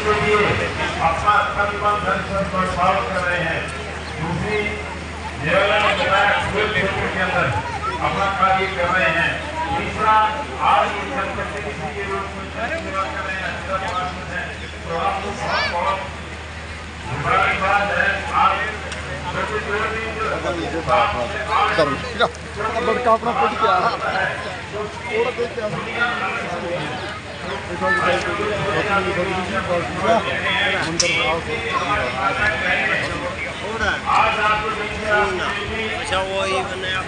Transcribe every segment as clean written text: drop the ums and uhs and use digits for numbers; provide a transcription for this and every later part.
के लिए अपना तन धन बर्ताव कर रहे हैं। दूसरी क्षेत्र के अंदर अपना कार्य कर रहे हैं। तीसरा आज के जनप्रतिनिधि के रूप में सेवा कर रहे हैं। तो आपको बहुत बहुत धन्यवाद है। आप लड़का अपना पढ़ के आ अच्छा वही बनाया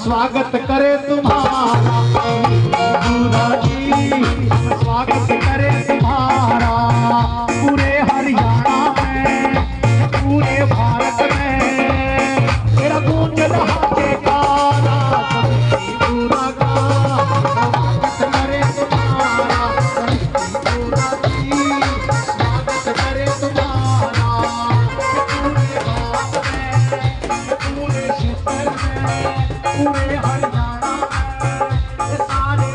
स्वागत करे तुम्हारा स्वागत करे तुम्हारा पूरे हरियाणा में पूरे भारत में तेरा गूंज रहा के गाना पूरा स्वागत करे तुम्हारा स्वागत करे तुम्हारा पूरे भारत में पूरे क्षेत्र में पूरे हरियाणा में सारे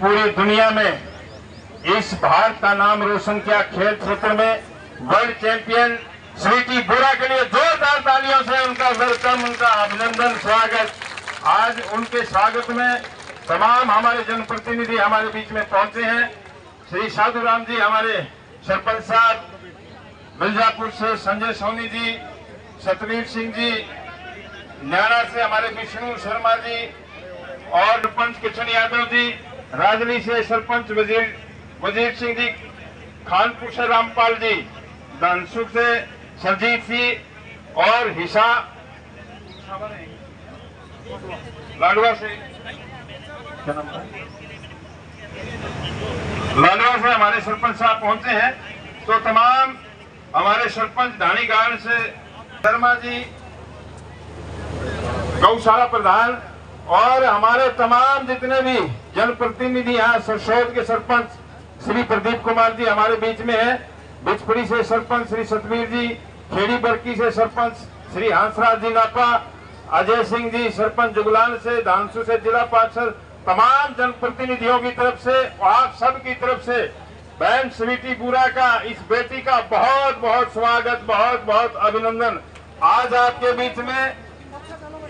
पूरी दुनिया में इस भारत का नाम रोशन किया खेल क्षेत्र में। वर्ल्ड चैंपियन स्वीटी बुरा के लिए जोरदार तालियों से उनका वेलकम, उनका अभिनंदन, स्वागत। आज उनके स्वागत में तमाम हमारे जनप्रतिनिधि हमारे बीच में पहुंचे हैं। श्री साधु राम जी हमारे सरपंच साहब, मिर्जापुर से संजय सोनी जी, सतवीर सिंह जी, न्यारा से हमारे विष्णु शर्मा जी और सरपंच किशन यादव जी, राजली से सरपंच वजीर सिंह जी, खानपुर से रामपाल जी, धनसुख से सरजीत सिंह और हिसा लाडवा से हमारे सरपंच साहब पहुंचे हैं। तो तमाम हमारे सरपंच ढाणीगाड़ से शर्मा जी, गौशाला प्रधान और हमारे तमाम जितने भी जनप्रतिनिधि यहाँ सरसोद के सरपंच श्री प्रदीप कुमार जी हमारे बीच में है। बिचपड़ी से सरपंच श्री सतवीर जी, खेड़ी बरकी से सरपंच श्री हंसराज जी नापा, अजय सिंह जी सरपंच जुगलान से, धानसू से जिला पार्षद, तमाम जनप्रतिनिधियों की तरफ से, आप सब की तरफ से बहन स्वीटी बुरा का, इस बेटी का बहुत बहुत स्वागत, बहुत बहुत अभिनंदन। आज आपके बीच में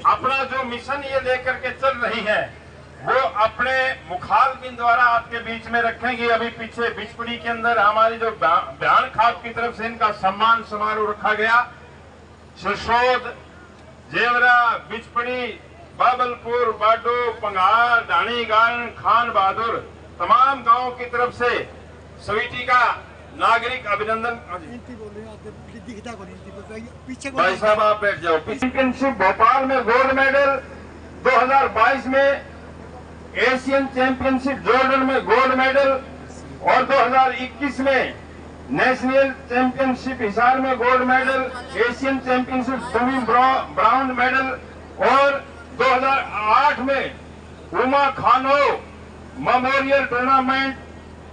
अपना जो मिशन ये लेकर के चल रही है वो अपने मुखालबिन द्वारा आपके बीच में रखेंगे। अभी पीछे बिचपड़ी के अंदर हमारी जो बयान खाप की तरफ से इनका सम्मान समारोह रखा गया। सरसोद, जेवरा, बिचपड़ी, बाबलपुर, बाडो, पंगार, ढाणीगाड़, खान बहादुर, तमाम गांवों की तरफ से स्वीटी का नागरिक अभिनंदन। भाई साहब आप बैठ जाओ। चैंपियनशिप भोपाल में गोल्ड मेडल, 2022 में एशियन चैंपियनशिप जॉर्डन में गोल्ड मेडल और 2021 में नेशनल चैंपियनशिप हिसार में gold medal, Asian championship swimming brown medal और 2008 में उमा खानो मेमोरियल टूर्नामेंट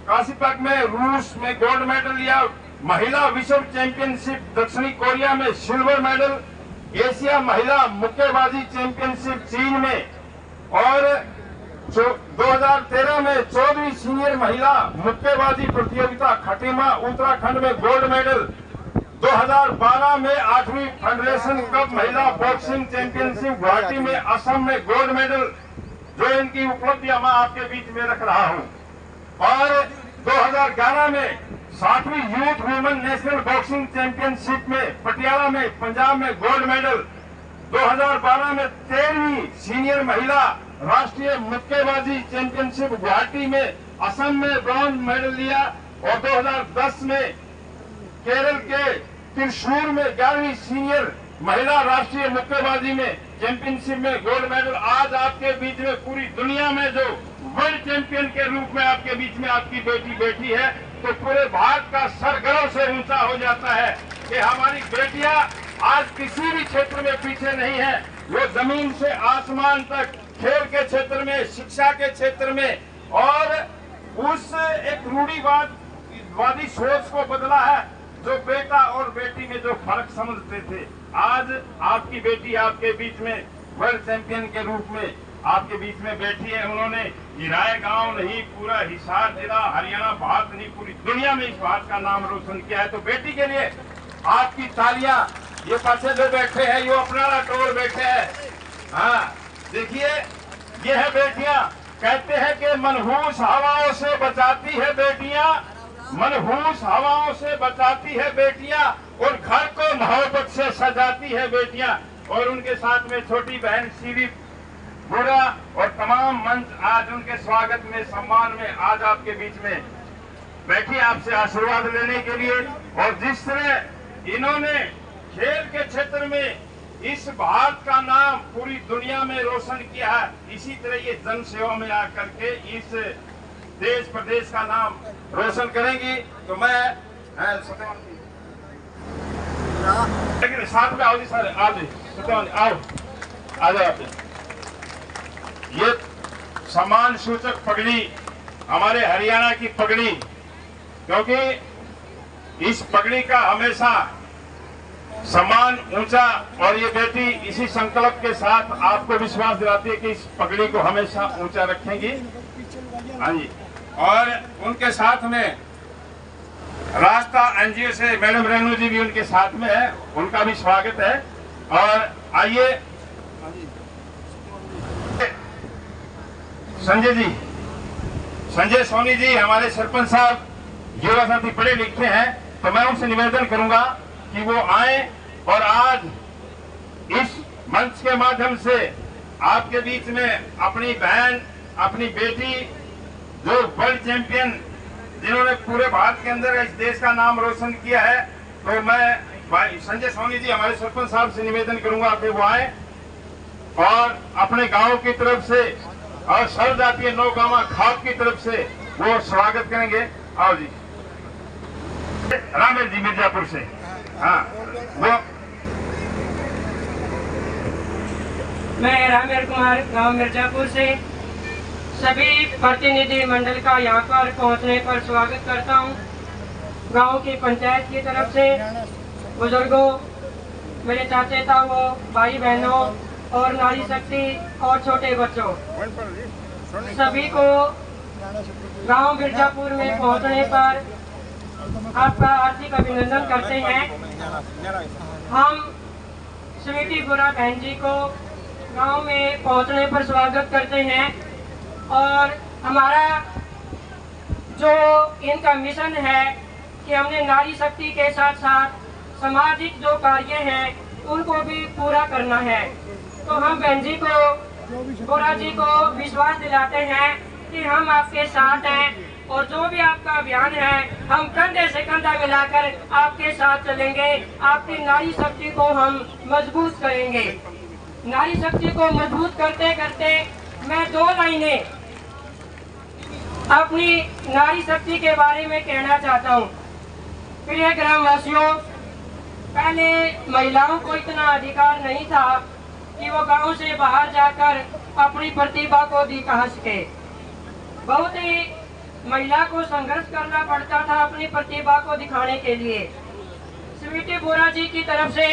काशीपक में रूस में गोल्ड मेडल लिया। महिला विश्व चैंपियनशिप दक्षिणी कोरिया में सिल्वर मेडल, एशिया महिला मुक्केबाजी चैंपियनशिप चीन में और 2013 में 14वीं सीनियर महिला मुक्केबाजी प्रतियोगिता खटीमा उत्तराखंड में गोल्ड मेडल, 2012 में 8वीं फेडरेशन कप महिला बॉक्सिंग चैंपियनशिप गुवाहाटी में असम में गोल्ड मेडल, जो इनकी उपलब्धियां मैं आपके बीच में रख रहा हूं। और 2011 में 7वीं youth women national boxing championship में पटियाला में पंजाब में गोल्ड मेडल, 2012 में 13वीं सीनियर महिला राष्ट्रीय मुक्केबाजी चैंपियनशिप गुवाहाटी में असम में ब्रॉन्ज मेडल लिया और 2010 में केरल के त्रिशूर में 11वीं सीनियर महिला राष्ट्रीय मुक्केबाजी में चैंपियनशिप में गोल्ड मेडल। आज आपके बीच में पूरी दुनिया में जो वर्ल्ड चैंपियन के रूप में आपके बीच में आपकी बेटी बैठी है, तो पूरे भारत का सर गर्व से ऊंचा हो जाता है कि हमारी बेटियां आज किसी भी क्षेत्र में पीछे नहीं है। वो जमीन से आसमान तक, खेल के क्षेत्र में, शिक्षा के क्षेत्र में, और उस एक रूढ़िवादी सोच को बदला है जो बेटा और बेटी में जो फर्क समझते थे। आज आपकी बेटी आपके बीच में वर्ल्ड चैंपियन के रूप में आपके बीच में बैठी है। उन्होंने हिराए गांव नहीं, पूरा हिसार जिला, हरियाणा, भारत नहीं, पूरी दुनिया में इस बात का नाम रोशन किया है। तो बेटी के लिए आपकी तालियां। ये पासे जो बैठे हैं ये अपना टोर बैठे हैं। हाँ देखिए, ये है बेटियां। कहते हैं कि मनहूस हवाओं से बचाती है बेटियां, मनहूस हवाओं से बचाती है बेटियां, और घर को मोहब्बत से सजाती है बेटियां। और उनके साथ में छोटी बहन सीवी बुरा और तमाम मंच आज उनके स्वागत में, सम्मान में आज आपके बीच में बैठी आपसे आशीर्वाद लेने के लिए। और जिस तरह इन्होंने खेल के क्षेत्र में इस भारत का नाम पूरी दुनिया में रोशन किया है, इसी तरह ये जन सेवा में आकर के इस देश प्रदेश का नाम रोशन करेंगी। तो मैं साथ में आओ जी सर, आओ जी सत्यवान, आओ आ जाओ आप। ये सम्मान सूचक पगड़ी हमारे हरियाणा की पगड़ी, क्योंकि इस पगड़ी का हमेशा सम्मान ऊंचा, और ये बेटी इसी संकल्प के साथ आपको विश्वास दिलाती है कि इस पगड़ी को हमेशा ऊंचा रखेंगी। हाँ जी। और उनके साथ में रास्ता एनजीओ से मैडम रेणु जी भी उनके साथ में है, उनका भी स्वागत है। और आइए संजय जी, संजय सोनी जी हमारे सरपंच साहब युवा साथी पढ़े लिखे हैं, तो मैं उनसे निवेदन करूंगा कि वो आए और आज इस मंच के माध्यम से आपके बीच में अपनी बहन, अपनी बेटी, जो वर्ल्ड चैंपियन, जिन्होंने पूरे भारत के अंदर इस देश का नाम रोशन किया है, तो मैं भाई संजय सोनी जी हमारे सरपंच साहब से निवेदन करूंगा कि वो आए और अपने गांव की तरफ से और सर्वजातीय नौगामा खाप की तरफ से वो स्वागत करेंगे। आओ जी, रामेर जी मिर्जापुर से। हाँ, वो मैं रामेर कुमार गांव मिर्जापुर से सभी प्रतिनिधि मंडल का यहां पर पहुंचने पर स्वागत करता हूं। गांव की पंचायत की तरफ से बुजुर्गों, मेरे चाचे ताऊ, भाई बहनों और नारी शक्ति और छोटे बच्चों, सभी को गांव मिर्जापुर में पहुंचने पर आपका हार्दिक अभिनंदन करते हैं। हम स्वीटी बुरा बहन जी को गांव में पहुंचने पर स्वागत करते हैं और हमारा जो इनका मिशन है कि हमने नारी शक्ति के साथ साथ सामाजिक जो कार्य हैं उनको भी पूरा करना है। तो हम बहन जी को, बुरा जी को विश्वास दिलाते हैं कि हम आपके साथ हैं और जो भी आपका अभियान है हम कंधे से कंधा मिलाकर आपके साथ चलेंगे। आपकी नारी शक्ति को हम मजबूत करेंगे। नारी शक्ति को मजबूत करते करते मैं 2 लाइनें अपनी नारी शक्ति के बारे में कहना चाहता हूँ। प्रिय ग्रामवासियों, पहले महिलाओं को इतना अधिकार नहीं था कि वो गांव से बाहर जाकर अपनी प्रतिभा को दिखा सके। बहुत ही महिला को संघर्ष करना पड़ता था अपनी प्रतिभा को दिखाने के लिए। स्वीटी बोरा जी की तरफ से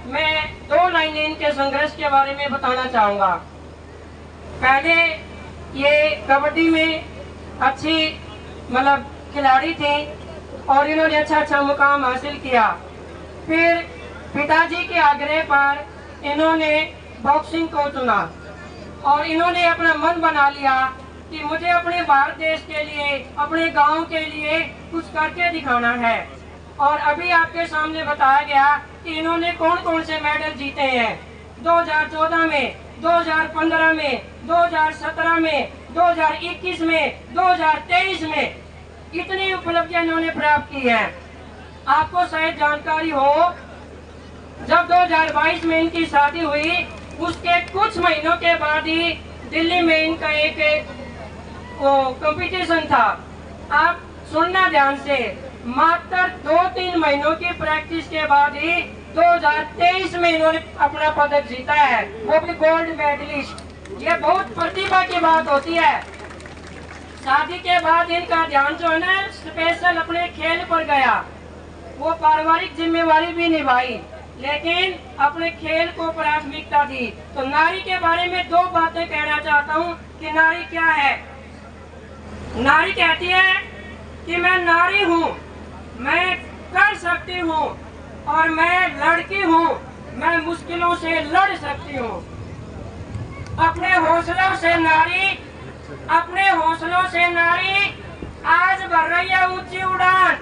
मैं 2 लाइनें इनके संघर्ष के बारे में बताना चाहूँगा। पहले ये कबड्डी में अच्छी खिलाड़ी थी और इन्होंने अच्छा मुकाम हासिल किया। फिर पिताजी के आग्रह पर इन्होंने बॉक्सिंग को चुना और इन्होंने अपना मन बना लिया कि मुझे अपने भारत देश के लिए, अपने गांव के लिए कुछ करके दिखाना है। और अभी आपके सामने बताया गया कि इन्होंने कौन कौन से मेडल जीते हैं। 2014 में, 2015 में, 2017 में, 2021 में, 2023 में इतनी उपलब्धियां इन्होंने प्राप्त की है। आपको शायद जानकारी हो, जब 2022 में इनकी शादी हुई उसके कुछ महीनों के बाद ही दिल्ली में इनका एक कंपटीशन था। आप सुनना ध्यान से, मात्र 2-3 महीनों की प्रैक्टिस के बाद ही 2023 में इन्होंने अपना पदक जीता है, वो भी गोल्ड मेडलिस्ट। ये बहुत प्रतिभा की बात होती है। शादी के बाद इनका ध्यान जो है ना स्पेशल अपने खेल पर गया। वो पारिवारिक जिम्मेवारी भी निभाई लेकिन अपने खेल को प्राथमिकता दी। तो नारी के बारे में 2 बातें कहना चाहता हूँ कि नारी क्या है। नारी कहती है कि मैं नारी हूँ, मैं कर सकती हूँ और मैं लड़की हूँ, मैं मुश्किलों से लड़ सकती हूँ। अपने हौसलों से नारी, अपने हौसलों से नारी आज भर रही है ऊंची उड़ान।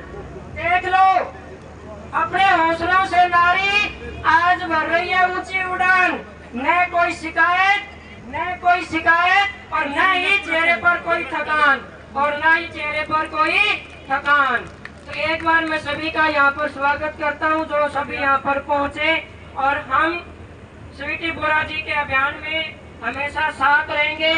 देख लो, अपने हौसलों से नारी आज भर रही है ऊंची उड़ान। न कोई शिकायत, न कोई शिकायत और न ही चेहरे पर कोई थकान, और न ही चेहरे पर कोई थकान। तो एक बार मैं सभी का यहाँ पर स्वागत करता हूँ जो सभी यहाँ पर पहुँचे, और हम स्वीटी बोरा जी के अभियान में हमेशा साथ रहेंगे।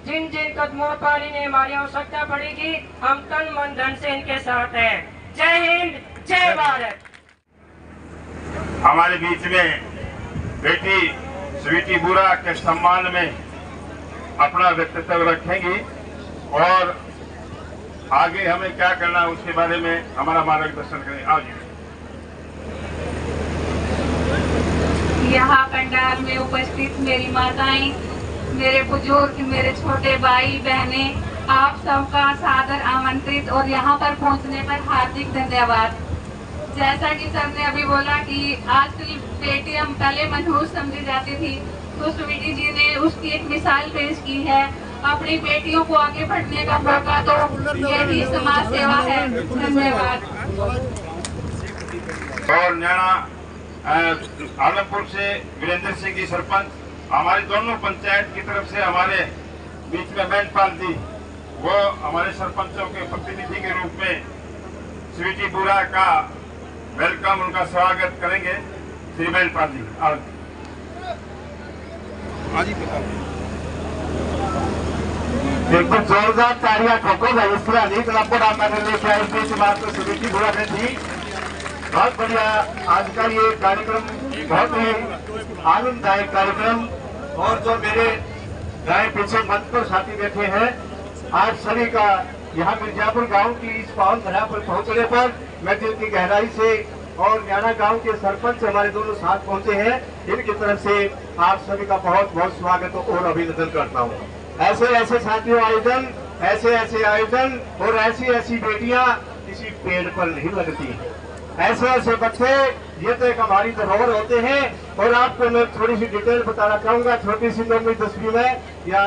जिन जिन कदमों पर इन्हें हमारी आवश्यकता पड़ेगी हम तन मन धन से इनके साथ हैं। जय हिंद, जय भारत। हमारे बीच में बेटी स्वीटी बोरा के सम्मान में अपना व्यक्तित्व रखेंगी और आगे हमें क्या करना है उसके बारे में हमारा मार्गदर्शन करें। आओ जी। यहाँ पंडाल में उपस्थित मेरी माताएं, मेरे बुजुर्ग, मेरे छोटे भाई बहनें, आप सबका सादर आमंत्रित और यहाँ पर पहुँचने पर हार्दिक धन्यवाद। जैसा कि सर ने अभी बोला कि आजकल बेटियां पहले मनहूस समझी जाती थी, तो स्वीटी जी ने उसकी एक मिसाल पेश की है। अपनी बेटियों को आगे बढ़ने का मौका तो यही समाज सेवा है। धन्यवाद। और न्याणा आलमपुर से वीरेंद्र सिंह जी सरपंच, हमारी दोनों पंचायत की तरफ से हमारे बीच में महिंद्रपाल जी, वो हमारे सरपंचों के प्रतिनिधि के रूप में स्वीटी बुरा का वेलकम, उनका स्वागत करेंगे। श्री महिंद्रपाल जी एकदम जोरदार तालियां ठोको भाई। इस तरह नहीं कलापुर आप मैंने लेके आए थे, इस बात तो स्वीटी बुरा ने थी। बहुत बढ़िया आज का ये कार्यक्रम, बहुत ही आनंददायक कार्यक्रम। और जो मेरे गाय पीछे मंच पर साथी बैठे हैं, आप सभी का यहाँ मिर्जापुर गांव की इस पावन धरा पर पहुंचने पर मैं दिल की गहराई से, और न्याणा गांव के सरपंच हमारे दोनों साथ पहुंचे हैं, इनकी तरफ से आप सभी का बहुत बहुत स्वागत और अभिनंदन करता हूँ। ऐसे ऐसे साथियों आयोजन, ऐसे ऐसे आयोजन और ऐसी ऐसी बेटियां किसी पेड़ पर नहीं लगती। ऐसे ऐसे बच्चे ये तो एक हमारी धरोहर होते हैं। और आपको मैं थोड़ी सी डिटेल बताना चाहूंगा। छोटी सी 9वीं 10वीं में या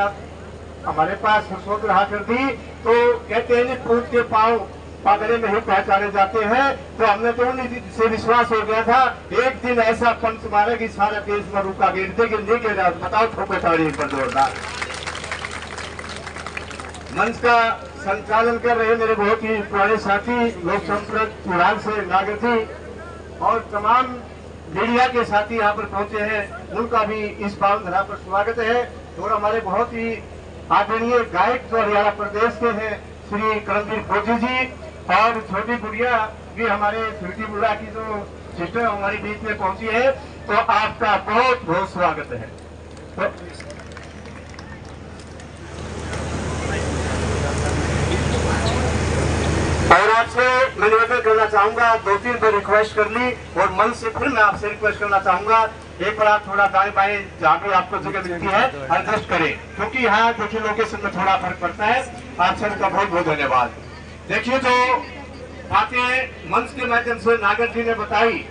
हमारे पास सोच रहा कर दी, तो कहते हैं पूछ के पाँव पागले में ही पहचाने जाते हैं। तो हमने तो उन्हीं से विश्वास हो गया था, एक दिन ऐसा पंच मारेगी सारा देश में रुका गिरते कि नहीं गिर। बताओ ठोके ताड़ी पर जोरदार। मंच का संचालन कर रहे मेरे बहुत ही पुराने साथी लोक संपर्क विभाग से नागर थी, और तमाम मीडिया के साथी यहाँ पर पहुंचे हैं, उनका भी इस पावन धरा पर स्वागत है। और हमारे बहुत ही आदरणीय गायक जो हरियाणा प्रदेश के हैं श्री करमवीर फौजी जी, और छोटी गुड़िया भी हमारे स्वीटी बुरा की जो सिस्टर हमारे बीच में पहुंची है, तो आपका बहुत बहुत स्वागत है। तो और आपसे मैं निवेदन करना चाहूंगा, 2-3 बार रिक्वेस्ट कर ली, और मन से फिर मैं आपसे रिक्वेस्ट करना चाहूंगा, एक बार आप थोड़ा दाएं बाएं जहाँ भी आपको जगह मिलती है एडजस्ट करें, क्योंकि यहाँ देखिए लोकेशन में थोड़ा फर्क पड़ता है। आप सबका बहुत बहुत धन्यवाद। देखिए जो बातें मंच के माध्यम से नागर जी ने बताई,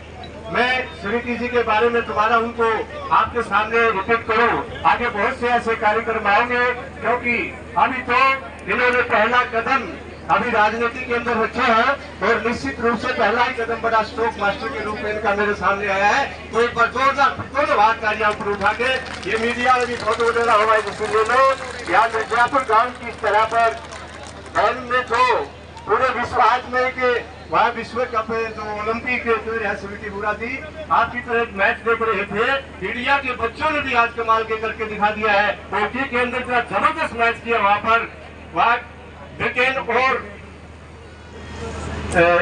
मैं स्वीटी जी के बारे में दोबारा उनको आपके सामने रिपीट करूं। आगे बहुत से ऐसे कार्यक्रम आएंगे, क्योंकि अभी तो इन्होंने पहला कदम अभी राजनीति के अंदर रखा है, और निश्चित रूप से पहला ही कदम बड़ा स्ट्रोक मास्टर के रूप में इनका मेरे सामने आया है। तो एक बार जोरदार धन्यवाद कार्य ऊपर उठा के, ये मीडिया में भी फोटो वगैरह हुआ है, इसलिए मैं यहाँ मिर्जापुर गाँव की इस तरह पर में जो पूरे विश्व आज में के वहाँ विश्व कप जो ओलंपिक स्वीटी बुरा थी, आपकी तरह एक मैच देख रहे थे। इंडिया के बच्चों ने भी आज कमाल के करके दिखा दिया है। हॉकी के अंदर इतना जबरदस्त मैच किया वहाँ पर, वहाँ ब्रिटेन और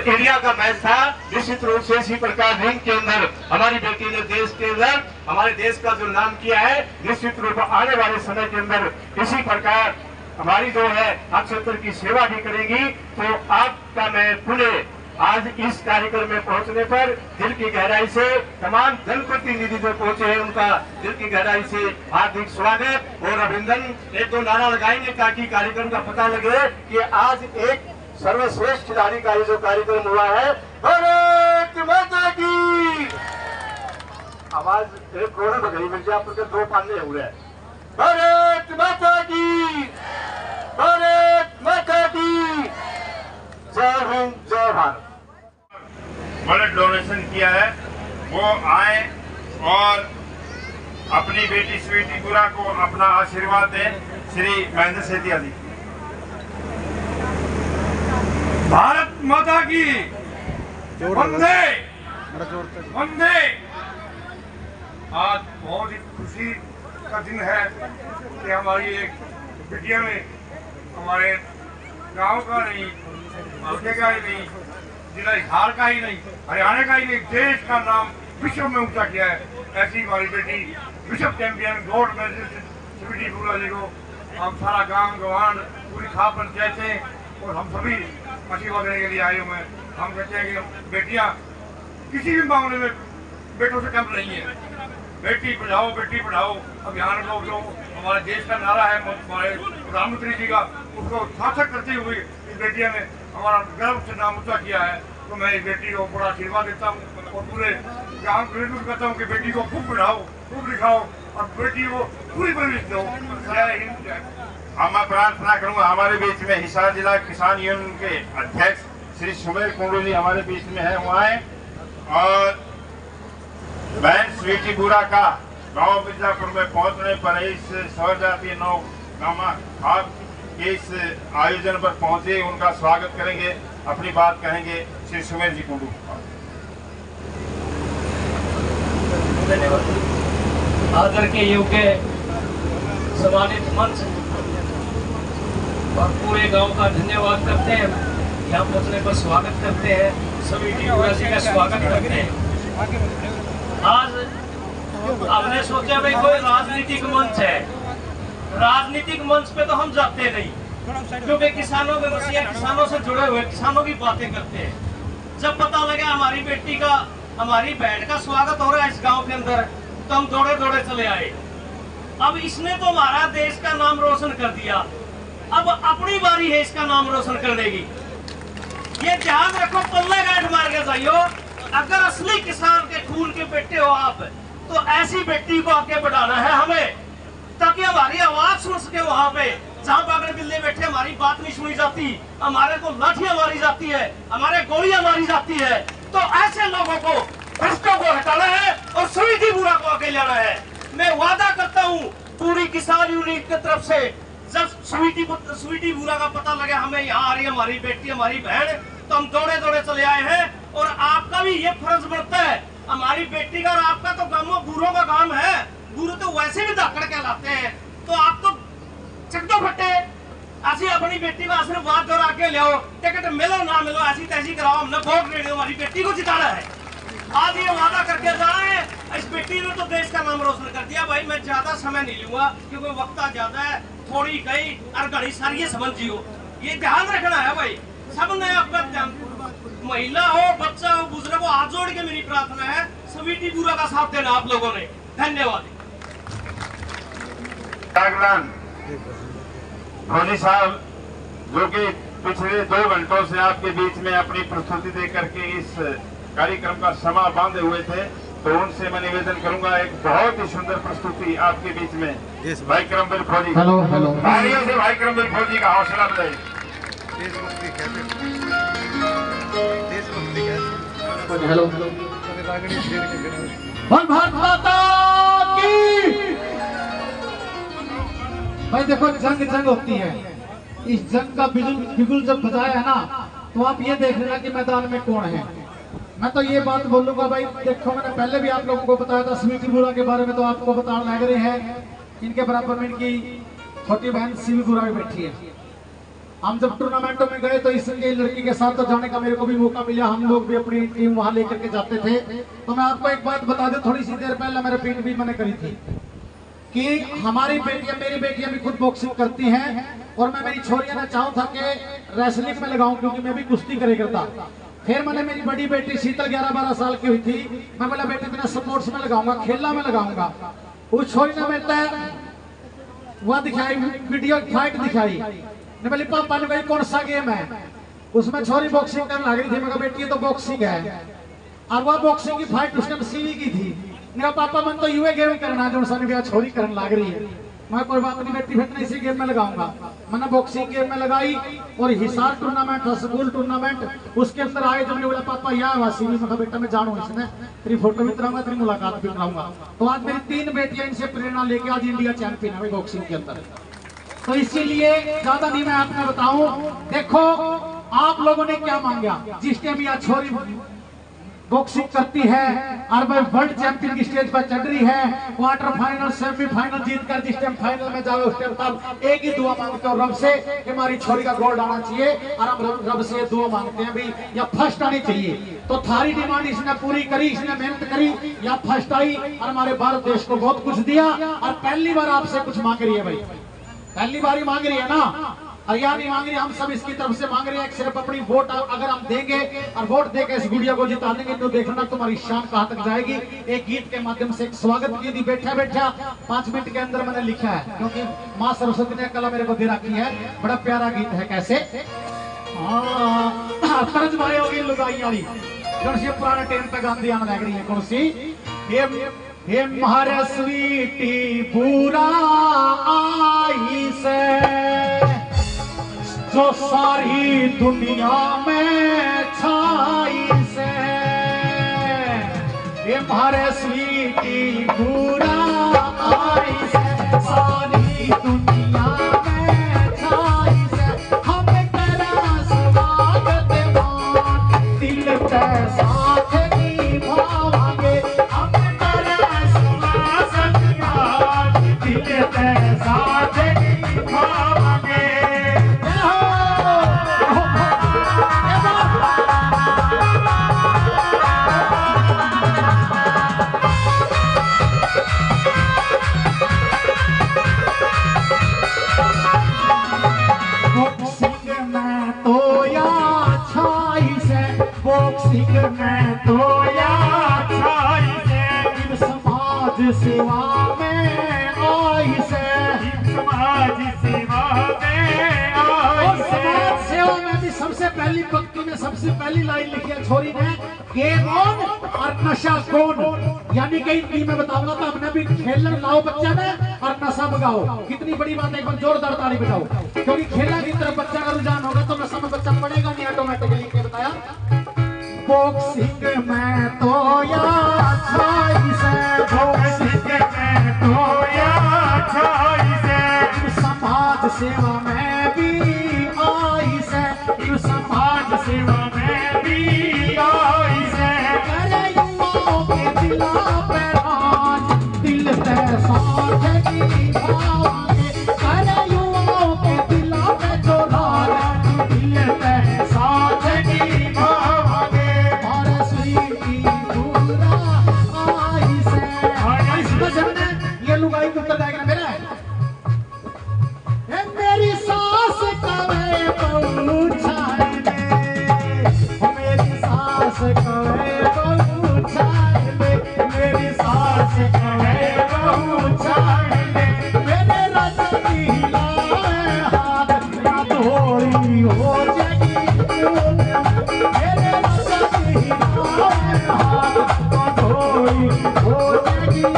इंडिया का मैच था। निश्चित रूप से इसी प्रकार रिंग के अंदर हमारी बेटी ने देश के अंदर हमारे देश का जो नाम किया है, निश्चित रूप से आने वाले समय के अंदर इसी प्रकार हमारी जो है अक्षत्र की सेवा भी करेंगी। तो आपका मैं पुनः आज इस कार्यक्रम में पहुंचने पर दिल की गहराई से तमाम जनप्रतिनिधि जो पहुंचे हैं, उनका दिल की गहराई से हार्दिक स्वागत और अभिनंदन। एक दो नारा लगाएंगे ताकि कार्यक्रम का पता लगे कि आज एक सर्वश्रेष्ठ खिलाड़ी का ये जो कार्यक्रम हुआ है। भारत माता की आवाज एक करोड़ बगड़ी मिर्जापुर के 2 पाने हुए हैं। भारत माता की, भारत माता की, जय हिंद, जय भारत। ब्लड डोनेशन किया है, वो आए और अपनी बेटी स्वीटी बुरा को अपना आशीर्वाद दें। श्री महेंद्र सेतिया जी। भारत माता की वंदे वंदे। आज बहुत ही खुशी का दिन है कि हमारी एक बिटिया ने हमारे गांव का नहीं, हल्के का ही नहीं, जिला हिसार का ही नहीं, हरियाणा का ही नहीं, देश का नाम विश्व में ऊंचा किया है। ऐसी हमारी बेटी विश्व चैंपियन गोल्ड मेडलिस्ट स्वीटी बुरा जी को हम सारा गांव गवान पूरी खाप पंचायतें और हम सभी आशीर्वाद देने के लिए आए हुए हैं। हम कहते हैं कि बेटियां किसी भी मामले में बेटों से कम नहीं है। बेटी पढ़ाओ बेटी पढ़ाओ अभियान को जो हमारे देश का नारा है हमारे प्रधानमंत्री जी का, उसको सार्थक करते हुए इस बेटिया ने हमारा गर्व से नाम ऊंचा किया है। तो मैं इस बेटी को बड़ा आशीर्वाद देता हूँ और पूरे गाँव को विनती करता हूँ कि बेटी को खूब पढ़ाओ, खूब लिखाओ और बेटी को पूरी परवरिश दो। जय हिंद, जय भारत। मैं प्रार्थना करूंगा हमारे बीच में हिसार जिला किसान यूनियन के अध्यक्ष श्री सुमेर कुंडू जी हमारे बीच में है, वो आए और बहन स्वीटी बुरा का गांव मिर्जापुर में पहुंचने पर इस स्वजातीय नौ गामा आप इस आयोजन पर पहुंचे, उनका स्वागत करेंगे, अपनी बात कहेंगे श्री सुमेर जी कुंडू। आदर के योग्य सम्मानित मंच और पूरे गांव का धन्यवाद करते हैं, यहाँ पहुंचने पर स्वागत करते हैं, सभी टीम जी का स्वागत करते हैं। आज हमने सोचा भाई कोई राजनीतिक मंच है, राजनीतिक मंच पे तो हम जाते नहीं क्योंकि किसानों में मसीहा, किसानों से जुड़े हुए किसानों की बातें करते हैं। जब पता लगा हमारी बेटी का, हमारी बहन का स्वागत हो रहा है इस गांव के अंदर, तो हम दौड़े दौड़े चले आए। अब इसने तो हमारा देश का नाम रोशन कर दिया, अब अपनी बारी है इसका नाम रोशन करने की। ये ध्यान रखो, पल्ले गांठ मार के जाइयो। अगर असली किसान के खून के बेटे हो आप, तो ऐसी बेटी को आगे बढ़ाना है हमें, ताकि हमारी आवाज सुन सके। वहां पे जहाँ पागल बिल्ले बैठे हमारी बात नहीं सुनी जाती, हमारे को लाठियां मारी जाती है, हमारे गोलियां मारी जाती है, तो ऐसे लोगों को, भ्रष्टों को हटाना है और स्वीटी बुरा को आगे लाना है। मैं वादा करता हूँ पूरी किसान यूनियन की तरफ से, जब स्वीटी बुरा का पता लगा हमें यहाँ आ रही है हमारी बेटी, हमारी बहन, तो हम दौड़े दौड़े चले आए हैं। और आपका भी ये फर्ज बनता है, हमारी बेटी का और आपका तो गांव बूढ़ों का काम है, गुरु तो वैसे भी धाकड़ कहलाते हैं, तो आप तो चकदो फटे ऐसी अपनी बेटी को आशीर्वाद दो, आगे ले आओ, टिकट मिलो ना मिलो ऐसी तैसी कराओ, हमने वोट दे दो, हमारी बेटी को जिताना है। आज ये वादा करके जा रहे हैं, इस बेटी ने तो देश का नाम रोशन कर दिया। भाई मैं ज्यादा समय नहीं लूंगा क्योंकि वक्त ज्यादा है, थोड़ी गई और घड़ी सारी समझियो, ये ध्यान रखना है भाई सबने अपना ध्यान। महिला हो, बच्चा हो, बुजुर्ग हो, हाथ जोड़ के मेरी प्रार्थना है स्वीटी बुरा का साथ देना आप लोगों ने। धन्यवाद। फौजी साहब जो कि पिछले 2 घंटों से आपके बीच में अपनी प्रस्तुति दे करके इस कार्यक्रम का समा बांधे हुए थे, तो उनसे मैं निवेदन करूंगा एक बहुत ही सुंदर प्रस्तुति आपके बीच में भाई करमबीर फौजी। हेलो हेलो, तालियों से भाई करमबीर फौजी का हौसला बढ़ाइए। हेलो, भारत माता की। भाई देखो, जंग होती है, इस जंग का बिगुल जब बजाया है ना, तो आप ये देख लेना कि मैदान में कौन है। मैं तो ये बात बोलूंगा भाई, देखो मैंने पहले भी आप लोगों को बताया था स्वीटी बुरा के बारे में, तो आपको बताने लग रहे हैं, इनके बराबर में इनकी छोटी बहन सीवी बुरा भी बैठी है। हम जब टूर्नामेंटों में गए तो इस लड़की के साथ तो जाने का मेरे को भी मौका मिला, हम लोग भी अपनी टीम वहां लेकर के जाते थे। तो मैं आपको एक बात बता दूं, थोड़ी सी देर पहले मेरे पीठ भी मैंने करी थी कि हमारी बेटियां, मेरी बेटियां भी खुद बॉक्सिंग करती हैं, और मैं मेरी छोरियां ने चाहूँ था कि रेसलिंग में लगाऊं क्योंकि मैं भी कुश्ती करे करता। फिर मैंने मेरी बड़ी बेटी शीतल 11-12 साल की हुई थी, मैं बोला बेटी तेरा स्पोर्ट्स में लगाऊंगा, खेलना में लगाऊंगा। उस छोरी ने मेरे वह दिखाई वीडियो फाइट दिखाई, ने बोली पापा ने भाई कौन सा गेम है, उसमें छोरी बॉक्सिंग करने लग रही थी। मैं बेटी तो बॉक्सिंग है, और वह बॉक्सिंग की फाइट उसने सीवी की थी। मेरा पापा मन तो यूए गेम करना जो सा छोरी करने लग रही है। मैं कोई बात नहीं बेटी, फिर इसी गेम में लगाऊंगा। मैंने बॉक्सिंग गेम में लगाई, और हिसार टूर्नामेंट था, स्कूल टूर्नामेंट, उसके अंदर आए जब बोला पापा यहाँ वासी मैं बेटा मैं जानू इसमें, तेरी फोटो भी कराऊंगा, तेरी मुलाकात भी कराऊंगा। तो आज मेरी 3 बेटियां इनसे प्रेरणा लेके आज इंडिया चैंपियन है बॉक्सिंग के अंदर। तो इसीलिए ज्यादा नहीं मैं आपने बताऊं, देखो आप लोगों ने क्या मांगा, जिस टाइम यह छोरी बॉक्सिंग करती है और वह वर्ल्ड चैंपियन की स्टेज पर चढ़ रही है, क्वार्टर फाइनल सेमीफाइनल जीत कर जिस टाइम फाइनल में जाए उस टाइम तब एक ही दुआ मांगते हो रब से कि हमारी छोरी का गोल्ड आना चाहिए, और हम रब से दुआ मांगते हैं भी या फर्स्ट आनी चाहिए। तो थारी डिमांड इसने पूरी करी, इसने मेहनत करी, या फर्स्ट आई और हमारे भारत देश को बहुत कुछ दिया। और पहली बार आपसे कुछ मांग रही है भाई, पहली बार ही मांग रही है ना, और यहाँ नहीं मांग रही, हम सब इसकी तरफ से मांग रहे हैं सिर्फ अपनी वोट अगर हम देंगे और वोट देकर इस गुड़िया को जिता देंगे तो देखना तुम्हारी शान कहाँ तक जाएगी। एक गीत के माध्यम से एक स्वागत की थी, बैठा बैठा 5 मिनट के अंदर मैंने लिखा है, क्योंकि माँ सरस्वती ने कला मेरे को दे रखी है। बड़ा प्यारा गीत है, कैसे तरज भाई होगी लुगाई वाली कौन सी पुराने टाइम पे गांधी आने लग रही है, कौन सी ये मारे स्वीटी पूरा आई से जो सारी दुनिया में छाई से, ये मारे स्वीटी पूरा आई से सारी दुनिया में छाई से, हम तेरा स्वागत मान दिल के साथ निभावांगे, हम तेरा स्वागत मान दिल के साथ निभावांगे। बॉक्सिंग में तो या छाई से, समाज सेवा में आई से, समाज सेवा में आई से। समाज सेवा में भी सबसे पहली पंक्ति में सबसे पहली लाइन लिखी है छोरी ने, गेम ऑन और नशा कौन, यानी कि हिंदी में बताऊंगा तो हमने भी खेलना लाओ बच्चा ने और नशा भगाओ। कितनी बड़ी बात है, एक बार जोरदार ताली बजाओ, क्योंकि खेला की तरफ बच्चा का रुझान होगा तो नशा में बच्चा पड़ेगा नहीं ऑटोमेटिकली। क्या बताया, बॉक्सिंग में तो या छाई से, बॉक्सिंग में तो या छाई से, समाज सेवा में भी आई से, समाज सेवा में भी आई से, अरे युवाओं के दिला पे आज दिल से साथ निभावांगे, अरे युवाओं के दिला पे जो राज दिल से साथ निभावांगे। ये लुगाई को उत्तर जाएगा मेरा, मेरी सास कवे पहुंचाए दे, मेरी सास कवे पहुंचाए दे, मेरी सास कवे पहुंचाए दे, मेरे रजनी लाए हाथ ना थोड़ी हो जाएगी, मेरे रजनी लाए हाथ ना थोड़ी हो जाएगी।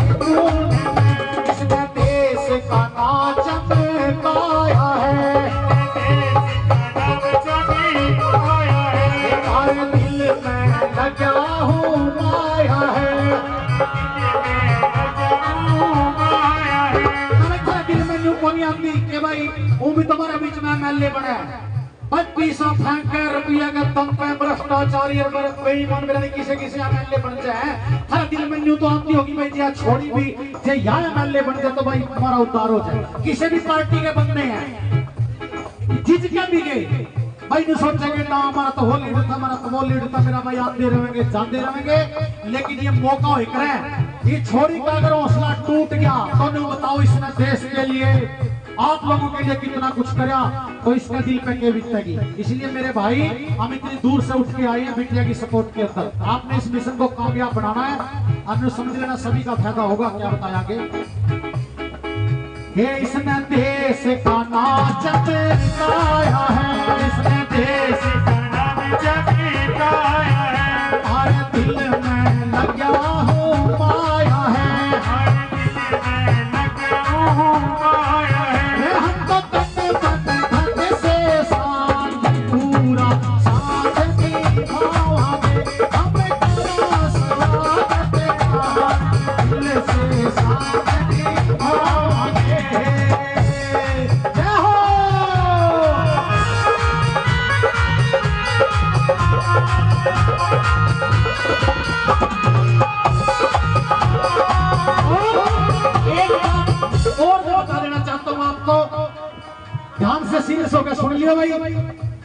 तुम्हारे बीच में एमएलए बने 2500 रुपया का तुम पे भ्रष्टाचारी और बेईमान मेरे किसी किसी एमएलए बन जाए, हर दिल में न्यू तो आती होगी भाई जी छोड़ी भी जे यहाँ एमएलए बन जाए तो भाई तुम्हारा उद्धार हो जाए। किसी भी पार्टी के बंदे हैं जिसके भी गए भाई नहीं सोचेंगे ना हमारा तो वो लीडर था, हमारा तो वो लीडर था, मेरा भाई आते रहेंगे जाते रहेंगे, लेकिन ये मौका हो करे ये छोड़ी का अगर हौसला टूट गया तो बताओ इसने देश के लिए आप लोगों के लिए कितना कुछ करा तो इसका दिल पे क्या बीतेगी। इसलिए मेरे भाई हम इतनी दूर से उठ के आए हैं बिटिया की सपोर्ट के अंदर, आपने इस मिशन को कामयाब बनाना है, आपने समझ लेना सभी का फायदा होगा। क्या बताया आगे, ये इसने देश का नाच गाया है, इसने देश का नाच गाया है, हर दिल में लगा हूँ पाया है, हर दिल में लगा हूँ पाया है, हम तो तन से साथ पूरा साथ निभावांगे, हम तेरा स्वागत दिल से साथ निभावांगे। ध्यान से सीरियस होकर सुन लियो भाई,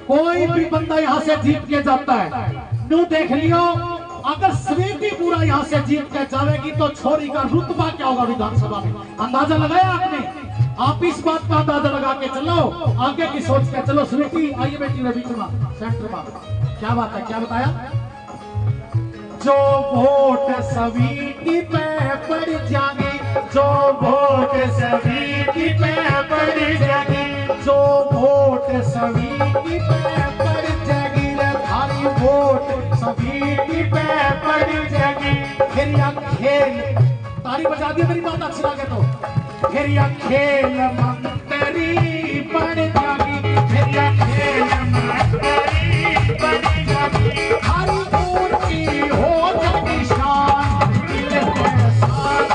कोई भी बंदा यहाँ से जीत के जाता है न्यू देख लियो, अगर स्वीटी पूरा यहाँ से जीत के जाएगी तो छोरी का रुतबा क्या होगा विधानसभा में, अंदाजा लगाया आपने। आप इस बात का अंदाजा लगा के चलो, आगे की सोच के चलो। स्वीटी आइए बेटी में बीच में सेंटर में। क्या बात है, क्या बताया? जो वोट स्वीटी पे पड़ जाएंगे, जो वोट स्वीटी पे पड़ जाएंगे, जो वोट स्वीटी पे पड़ जाएगी, थारी वोट स्वीटी पे पड़ जाएगी। फिर या खेल, ताली बजा दी मेरी बात अच्छी लगे तो। फिर या खेल मंत्री पड़ जाएगी, फिर या खेल मंत्री पड़ जाएगी। थारी ऊंची हो जाएगी शान, दिल के साथ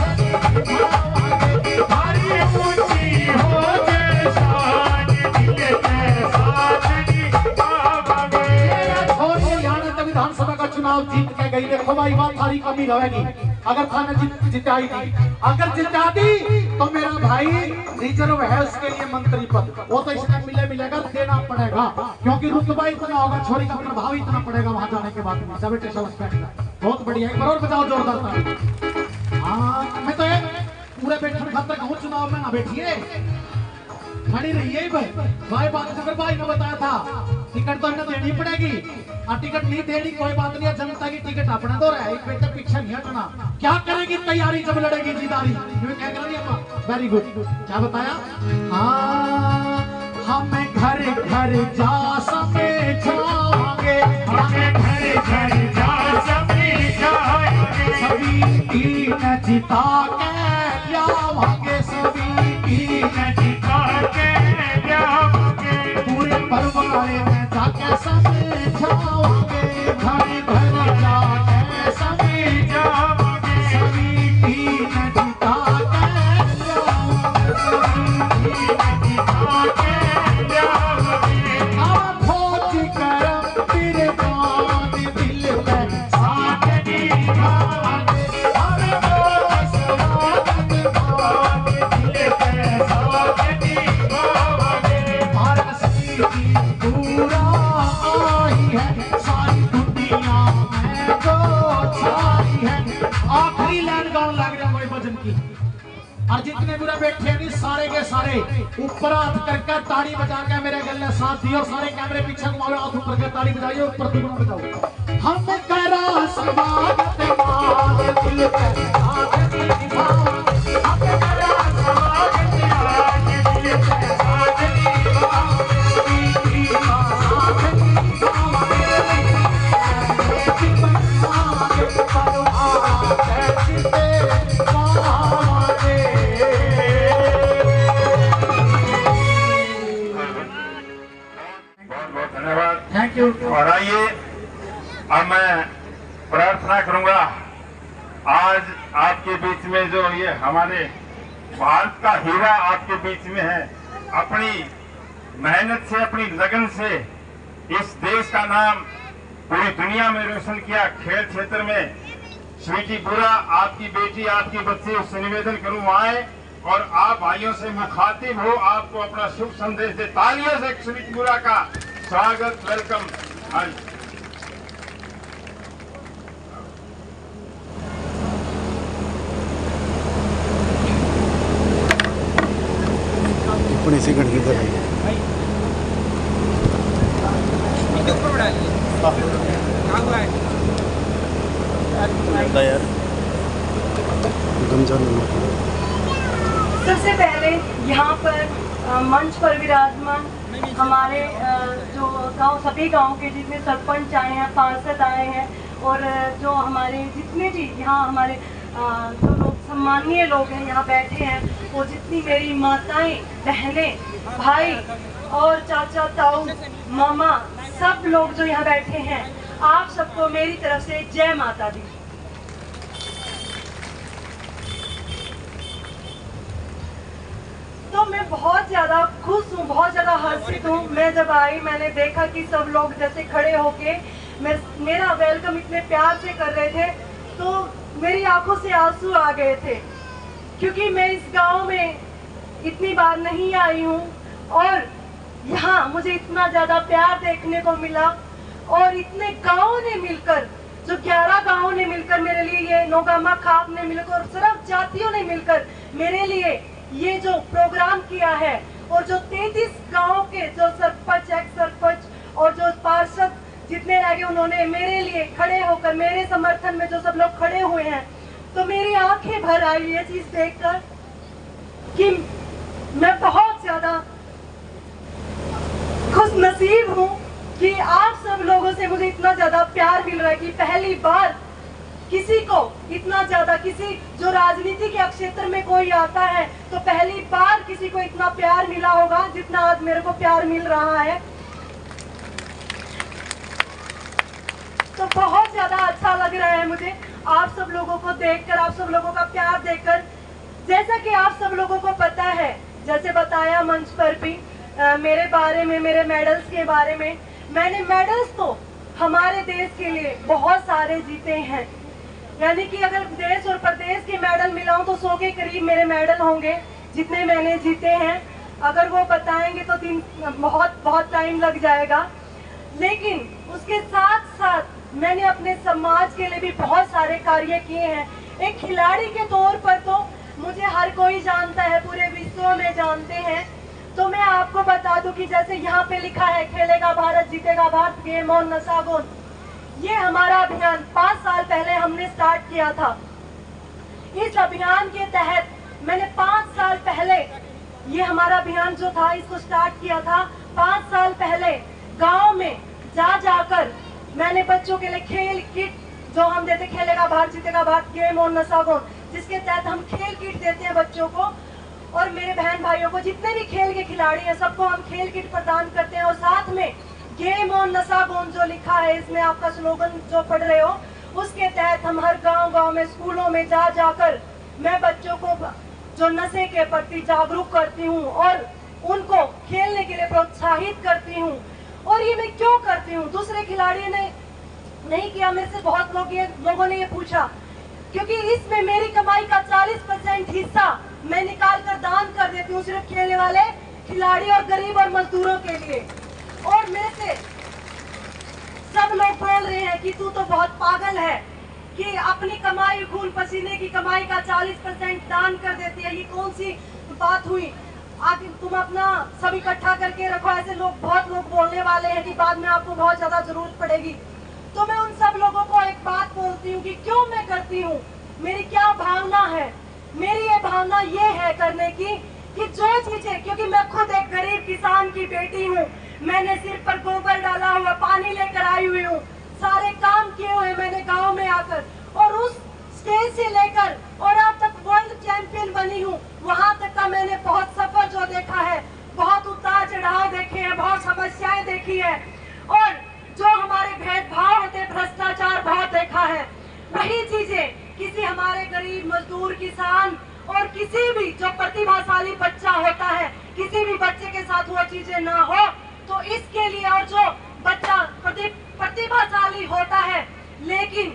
थारी ऊंची हो जाए शान, दिल के साथ विधानसभा का चुनाव जीत के गई। देखो भाई बात सारी कमी रहेगी अगर थाने जिताई थी। अगर जिता दी तो मेरा भाई रिजर्व है उसके लिए मंत्री पद, वो तो इसमें मिलेगा, देना पड़ेगा, क्योंकि रुतबा इतना होगा, छोरी का प्रभाव इतना पड़ेगा वहां जाने के बाद में। सब बहुत बढ़िया, एक बार और बजाओ जोरदार था। हाँ मैं तो पूरे बैठन खातर कहूँ, चुनाव में ना बैठिए, खड़ी रहिए भाई। बात अगर भाई ने बताया था टिकट तो हमें देनी पड़ेगी, और टिकट नहीं देनी कोई बात नहीं, जनता की टिकट अपना तो रहे, बेटे पीछे नहीं हटना। क्या करेगी तैयारी जब लड़ेगी जीदारी, क्या कर रही है? वेरी गुड, क्या बताया? हाँ हमें घर घर जा समझाएंगे, हमें घर घर जा समझाएंगे, सभी टीम जिता के लावांगे, सभी टीम जिता के लावांगे, पूरे परिवार में जाके समझाओगे, घर घर जाके समझाओगे, सभी टीम जिता के लाओगे, सभी टीम जिता के लाओगे। फौज करम फिर बात दिल में साथ निभाओगे, हमें दोस्त स्वागत बात दिल में साथ निभाओगे। भारत की पूरा आई है, सारी दुनिया में जो छाई है। आखिरी लाइन गाउन लग रहा कोई भजन की, और जितने बुरा बैठे हैं सारे के सारे ऊपर हाथ करके ताड़ी बजा के मेरे गले साथ दियो, सारे कैमरे पीछे घुमाओ, हाथ ऊपर के ताड़ी बजाइए, ऊपर दुगना बजाओ। हम करा स्वागत मान दिल के साथ निभाओ, हम करा स्वागत मान दिल के साथ निभाओ, सभी साथ थैंक यू। और आइए अब मैं प्रार्थना करूंगा, आज आपके बीच में जो ये हमारे भारत का हीरा आपके बीच में है, अपनी मेहनत से, अपनी लगन से इस देश का नाम पूरी दुनिया में रोशन किया खेल क्षेत्र में। स्वीटी बुरा आपकी बेटी, आपकी बच्ची, उससे निवेदन करूं आए और आप भाइयों से मुखातिब हो, आपको अपना शुभ संदेश दे। तालियों से स्वीटी बुरा का स्वागत, वेलकम। टिप्पणी से गण की सबसे पहले यहाँ पर मंच पर विराजमान हमारे जो सभी गांव के जितने सरपंच आए हैं, पार्षद आए हैं, और जो हमारे जितने भी यहाँ हमारे जो लोग सम्मानीय लोग हैं यहाँ बैठे हैं, वो जितनी मेरी माताएं, बहनें, भाई और चाचा, ताऊ, मामा, सब लोग जो यहाँ बैठे हैं, आप सबको मेरी तरफ से जय माता दी। तो मैं बहुत ज़्यादा खुश हूँ, बहुत ज़्यादा हर्षित हूँ। मैं जब आई, मैंने देखा कि सब लोग जैसे खड़े होके मेरा वेलकम इतने प्यार से कर रहे थे, तो मेरी आंखों से आंसू आ गए थे, क्योंकि मैं इस गांव में इतनी बार नहीं आई हूँ और यहाँ मुझे इतना ज़्यादा प्यार देखने को मिला, और इतने गाँवों ने मिलकर, जो 11 गाँवों ने मिलकर मेरे लिए, ये नौगामा खाप ने मिलकर, और सब जातियों ने मिलकर मेरे लिए ये जो प्रोग्राम किया है और जो 33 गांव के जो सरपंच, एक्स सरपंच और जो पार्षद जितने रह गए, उन्होंने मेरे लिए खड़े होकर, मेरे समर्थन में जो सब लोग खड़े हुए हैं, तो मेरी आंखें भर आई ये चीज देखकर कि मैं बहुत ज्यादा खुश नसीब हूँ कि आप सब लोगों से मुझे इतना ज्यादा प्यार मिल रहा है कि पहली बार किसी को इतना ज्यादा, किसी जो राजनीति के क्षेत्र में कोई आता है तो पहली बार किसी को इतना प्यार मिला होगा जितना आज मेरे को प्यार मिल रहा है। तो बहुत ज्यादा अच्छा लग रहा है मुझे आप सब लोगों को देखकर, आप सब लोगों का प्यार देखकर। जैसा कि आप सब लोगों को पता है, जैसे बताया मंच पर भी मेरे बारे में, मेरे मेडल्स के बारे में, मैंने मेडल्स तो हमारे देश के लिए बहुत सारे जीते हैं। यानी कि अगर देश और प्रदेश के मेडल मिलाऊं तो 100 के करीब मेरे मेडल होंगे जितने मैंने जीते हैं। अगर वो बताएंगे तो बहुत टाइम लग जाएगा। लेकिन उसके साथ साथ मैंने अपने समाज के लिए भी बहुत सारे कार्य किए हैं। एक खिलाड़ी के तौर पर तो मुझे हर कोई जानता है, पूरे विश्व में जानते हैं। तो मैं आपको बता दूं कि जैसे यहाँ पे लिखा है, खेलेगा भारत जीतेगा भारत, गेम ऑन नशागोन, ये हमारा अभियान 5 साल पहले हमने स्टार्ट किया था। इस अभियान के तहत मैंने 5 साल पहले ये हमारा अभियान जो था इसको स्टार्ट किया था। 5 साल पहले गांव में जाकर मैंने बच्चों के लिए खेल किट जो हम देते, खेलेगा भारत जीतेगा भारत, गेम ऑन नशागोन, जिसके तहत हम खेल किट देते हैं बच्चों को और मेरे बहन भाइयों को, जितने भी खेल के खिलाड़ी हैं सबको हम खेल किट प्रदान करते हैं। और साथ में गेम ऑन नशागोन जो लिखा है इसमें आपका स्लोगन जो पढ़ रहे हो, उसके तहत हम हर गांव में, स्कूलों में जाकर मैं बच्चों को जो नशे के प्रति जागरूक करती हूँ और उनको खेलने के लिए प्रोत्साहित करती हूँ। और ये मैं क्यों करती हूँ, दूसरे खिलाड़ी ने नहीं किया, मेरे से बहुत लोगों ने ये पूछा, क्योंकि इसमें मेरी कमाई का 40% हिस्सा मैं निकाल कर दान कर देती हूँ सिर्फ खेलने वाले खिलाड़ी और गरीब और मजदूरों के लिए। और मेरे से सब लोग बोल रहे हैं कि तू तो बहुत पागल है कि अपनी कमाई, खून पसीने की कमाई का 40% दान कर देती है, ये कौन सी बात हुई, आखिर तुम अपना सब इकट्ठा करके रखो। ऐसे लोग, बहुत लोग बोलने वाले हैं कि बाद में आपको बहुत ज्यादा जरूरत पड़ेगी। तो मैं उन सब लोगों को एक बात बोलती हूँ कि क्यों मैं करती हूँ, मेरी क्या भावना है। मेरी ये भावना ये है करने की कि जो चीजें, क्योंकि मैं खुद एक गरीब किसान की बेटी हूँ, मैंने सिर पर गोबर डाला हुआ, पानी लेकर आई हुई हूँ, सारे काम किए हुए मैंने गांव में आकर, और उस स्टेज से लेकर और अब तक वर्ल्ड चैंपियन बनी हूँ। वहां तक का मैंने बहुत सफर जो देखा है, बहुत उतार चढ़ाव देखे हैं, बहुत समस्याएं देखी है, और जो हमारे भेदभाव होते, भ्रष्टाचार बहुत देखा है। वही चीजें किसी हमारे गरीब मजदूर किसान और किसी भी जो प्रतिभाशाली बच्चा होता है, किसी भी बच्चे के साथ वो चीजें ना हो, तो इसके लिए, और जो बच्चा प्रतिभाशाली होता है लेकिन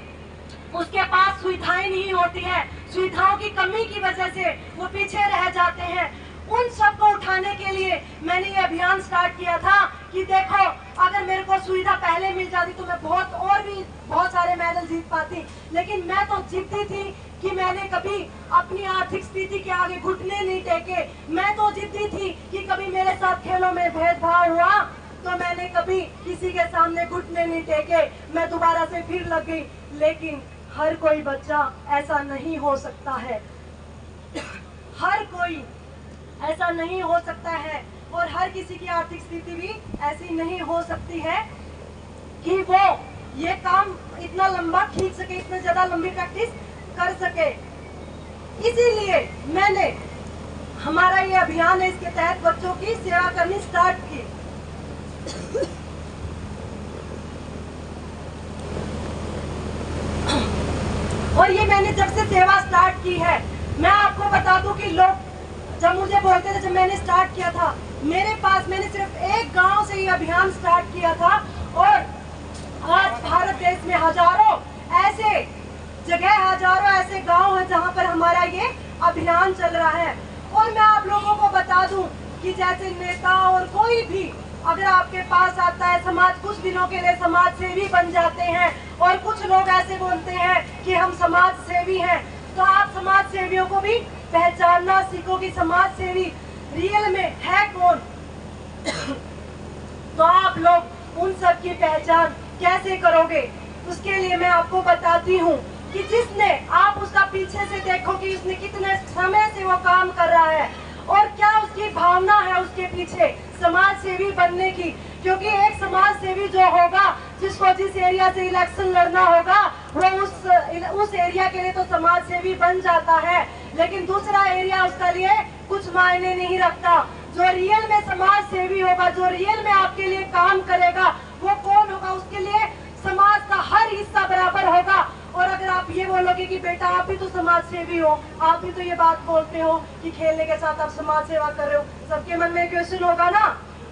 उसके पास सुविधाएं नहीं होती है, सुविधाओं की कमी की वजह से वो पीछे रह जाते हैं, उन सब को उठाने के लिए मैंने ये अभियान स्टार्ट किया था कि देखो अगर मेरे को सुविधा पहले मिल जाती तो मैं बहुत सारे मेडल जीत पाती। लेकिन मैं तो जिद्दी थी कि मैंने कभी अपनी आर्थिक स्थिति के आगे घुटने नहीं टेके। मैं तो जिद्दी थी कि कभी मेरे साथ खेलों में भेदभाव हुआ तो मैंने कभी किसी के सामने घुटने नहीं टेके, मैं दोबारा से फिर लग गई। लेकिन हर कोई बच्चा ऐसा नहीं हो सकता है, हर कोई ऐसा नहीं हो सकता है, और हर किसी की आर्थिक स्थिति भी ऐसी नहीं हो सकती है कि वो ये काम इतना लंबा खींच सके, इतना ज्यादा लंबी प्रैक्टिस कर सके। इसीलिए मैंने, हमारा ये अभियान है, इसके तहत बच्चों की सेवा करनी स्टार्ट की। और ये मैंने जब से सेवा स्टार्ट की है, मैं आपको बता दूं कि लोग जब मुझे बोलते थे, जब मैंने स्टार्ट किया था, मेरे पास मैंने सिर्फ एक गांव से ये अभियान स्टार्ट किया था, और आज भारत देश में हजारों ऐसे जगह, हजारों ऐसे गांव हैं जहां पर हमारा ये अभियान चल रहा है। और मैं आप लोगों को बता दूं कि जैसे नेता और कोई भी अगर आपके पास आता है, समाज कुछ दिनों के लिए समाज सेवी बन जाते हैं, और कुछ लोग ऐसे बोलते हैं कि हम समाज सेवी हैं, तो आप समाज सेवियों को भी पहचानना सीखो कि समाज सेवी रियल में है कौन। तो आप लोग उन सब की पहचान कैसे करोगे, उसके लिए मैं आपको बताती हूँ कि जिसने, आप उसका पीछे से देखो कि उसने कितने समय से वो काम कर रहा है और क्या उसकी भावना है उसके पीछे समाज सेवी बनने की। क्योंकि एक समाज सेवी जो होगा, जिसको जिस एरिया से इलेक्शन लड़ना होगा, वो उस एरिया के लिए तो समाज सेवी बन जाता है, लेकिन दूसरा एरिया उसके लिए कुछ मायने नहीं रखता। जो रियल में समाज सेवी होगा, जो रियल में आपके लिए काम करेगा, वो कौन होगा, उसके लिए समाज का हर हिस्सा बराबर होगा। और अगर आप ये बोलोगे कि बेटा आप भी तो समाज सेवी हो, आप भी तो ये बात बोलते हो कि खेलने के साथ आप समाज सेवा कर रहे हो, सबके मन में क्वेश्चन होगा ना।